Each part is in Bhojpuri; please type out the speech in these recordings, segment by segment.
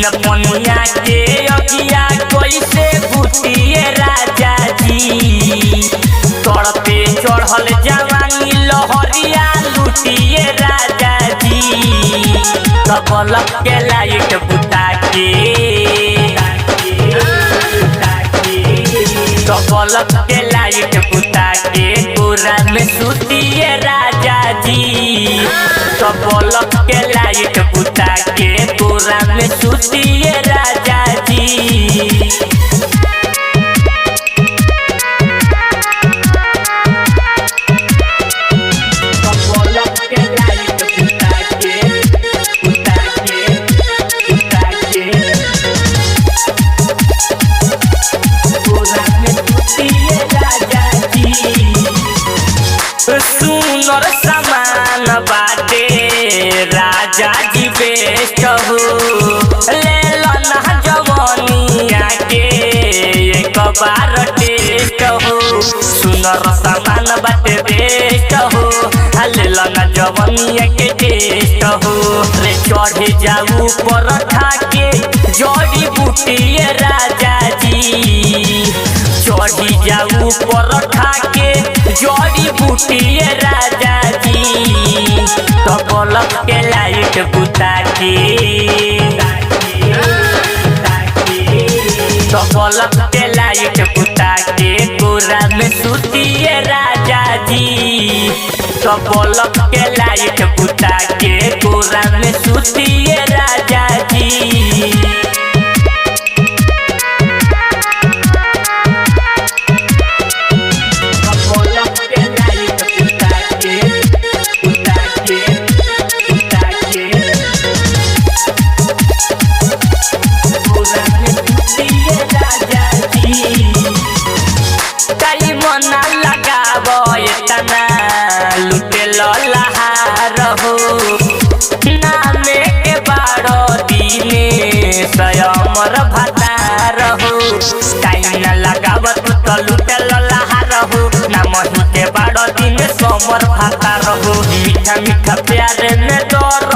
बिन पनिया के अगिया कैसे बुटिए राजा जी। तड़पे चढ़ल जवानी लहरिया लुटिए राजा जी। बल्ब के लाइट बुता के बल्ब के लाइट बुता के पूरा में सुतिए राजा जी। बल्ब के लाइट बुता के पूरा में सुतिए राजा जी। सुनर समान बाटे राजा जी बेस्ट हो। ले लना जवनिया के एक बार टेस्ट हो। सुनर समान बाटे बेस्ट हो। ले लना जवनिया के टेस्ट हो। रे चढ़ जाऊ पर के जड़ी बूटिए राजा जी। चढ़ी जाऊ पर के जड़ी बूटिए राजा जी। बल्ब के लाइट बुता के बल्ब के लाइट बुता के पूरा में सुतिए राजा जी। बल्ब के लाइट बुता के पूरा में सुतिए राजा जी। लुटे लहार हो नामे के बारो दिने स्वयंवर भतार हो। टाइम न लगावत तो लुटे लहार हो नाम ही के बारो दिन सोमर भतार हो। मीठा मीठा प्यार में डर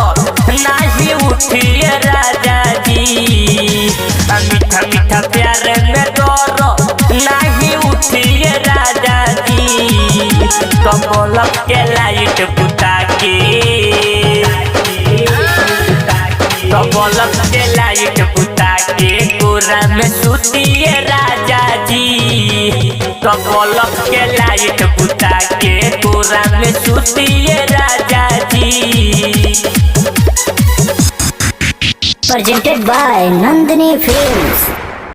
नाही उठिए राजा जी। मीठा मीठा प्यार में डर नाही उठिए राजा जी। बल्ब के लाइट बुता के बल्ब के लाइट बुता के पूरा में सुतिए राजा जी। बल्ब के लाइट बुता के पूरा में सुतिए राजा जी। Presented by Nandini Films।